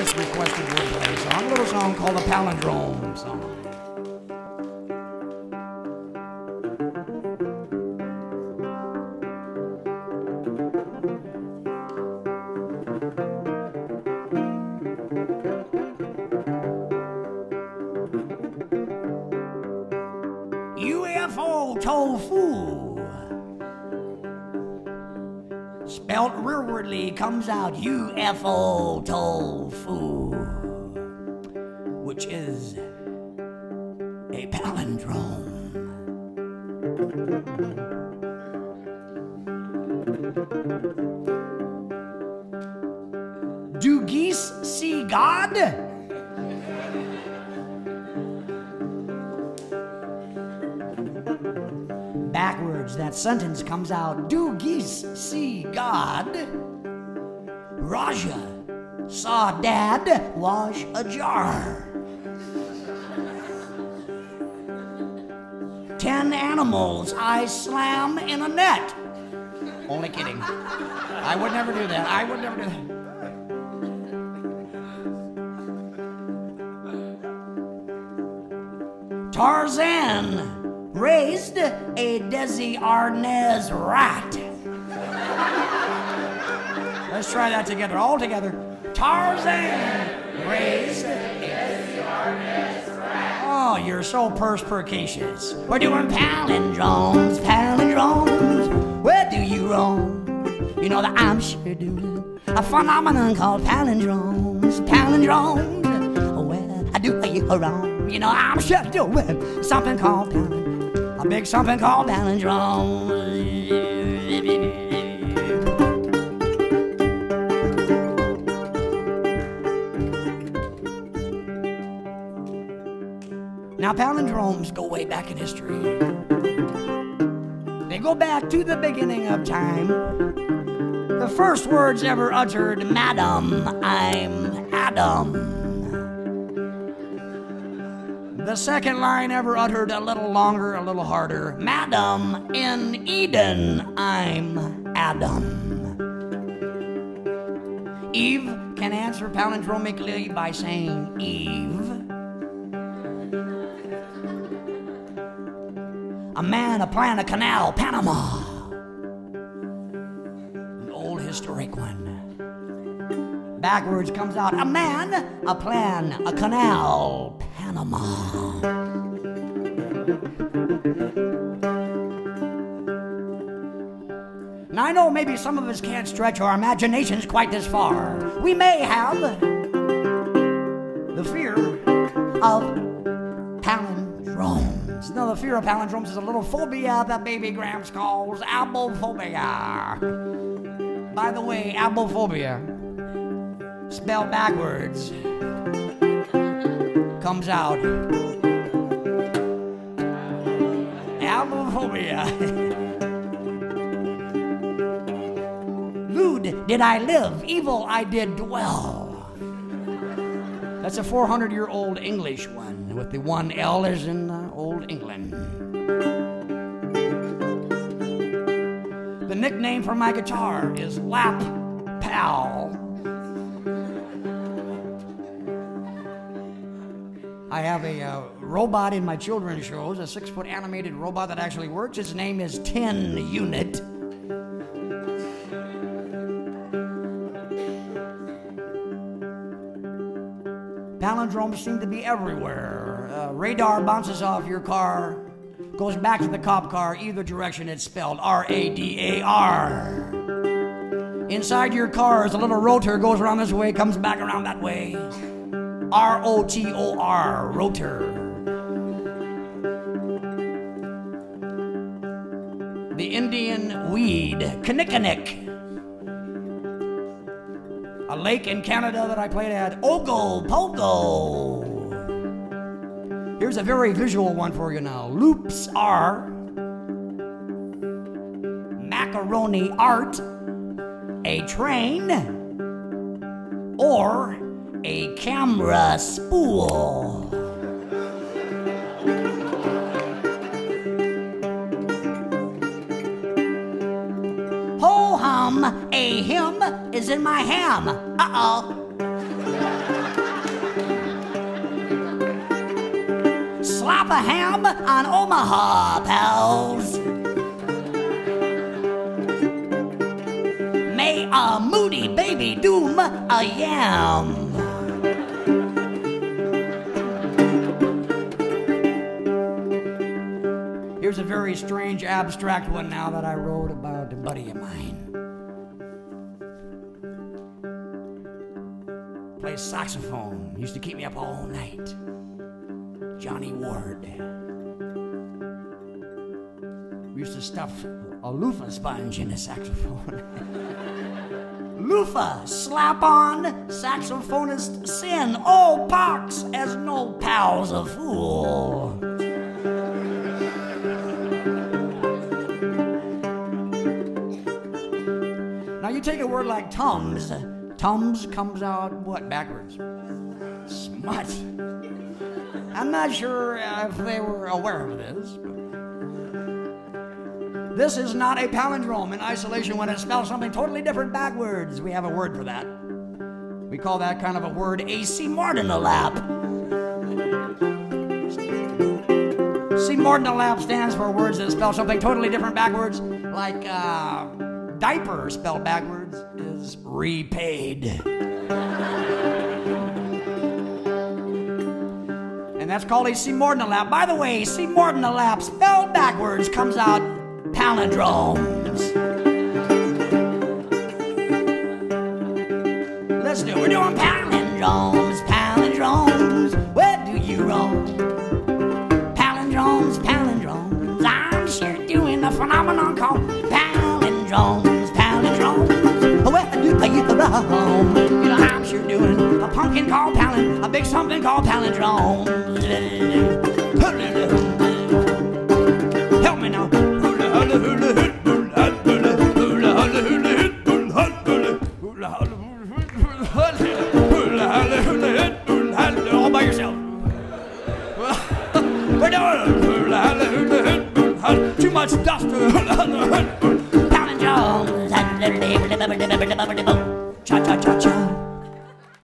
highest requested wordplay song, a little song called the Palindrome song. UFO tofu. Spelt rearwardly comes out UFO tofu, which is a palindrome. Do geese see God? Backwards, that sentence comes out, do geese see God? Raja saw Dad wash a jar. 10 animals I slam in a net. Only kidding. I would never do that. I would never do that. Tarzan raised a Desi Arnaz rat. Let's try that together, all together. Tarzan raised a Desi Arnaz rat. Oh, you're so perspicacious. We're doing palindromes, palindromes. Where do you roam? You know that I'm sure doing a phenomenon called palindromes, palindromes. Where I do you wrong? You know I'm sure doing something called palindromes. A big something called palindrome. Now, palindromes go way back in history. They go back to the beginning of time. The first words ever uttered, Madam, I'm Adam. The second line ever uttered, a little longer, a little harder. Madam, in Eden, I'm Adam. Eve can answer palindromically by saying Eve. A man, a plan, a canal, Panama. An old historic one. Backwards comes out, a man, a plan, a canal, Panama. Now I know maybe some of us can't stretch our imaginations quite this far. We may have the fear of palindromes. Now the fear of palindromes is a little phobia that Baby Gramps calls abophobia. By the way, abophobia, spelled backwards, comes out abophobia. Lewd did I live, evil I did dwell. That's a 400-year-old English one, with the one L as in Old England. The nickname for my guitar is Lap Pal. I have a robot in my children's shows, a 6-foot animated robot that actually works. Its name is Tin Unit. Palindromes seem to be everywhere. Radar bounces off your car, goes back to the cop car. Either direction, it's spelled R-A-D-A-R. Inside your car is a little rotor, goes around this way, comes back around that way. R-O-T-O-R, rotor. The Indian weed, kinnikinnick. A lake in Canada that I played at, Ogopogo. Here's a very visual one for you now. Loops are macaroni art, a train, or a camera spool. Ho hum, a hymn is in my ham. Uh-oh. a ham on Omaha, pals. May a moody baby doom a yam. Here's a very strange, abstract one now that I wrote about a buddy of mine. Plays saxophone. Used to keep me up all night. Johnny Ward. We used to stuff a loofah sponge in a saxophone. Loofah, slap on, saxophonist sin. Oh, pox, as no pal's a fool. Now you take a word like Tums. Tums comes out what backwards? Smut. I'm not sure if they were aware of this. This is not a palindrome in isolation when it spells something totally different backwards. We have a word for that. We call that kind of a word a Seymournalap. Seymournalap stands for words that spell something totally different backwards, like diaper spelled backwards is repaid. And that's called a Seymournalap. By the way, Seymournalap spelled backwards comes out palindromes. Let's do it. We're doing palindromes, palindromes. Where do you roam? Palindromes, palindromes. I'm sure doing a phenomenon called palindromes, palindromes. Where do you roam? You know, I'm sure doing a pumpkin called palindrome, a big something called palindrome. Help me now. All by yourself. We're doing too much dust.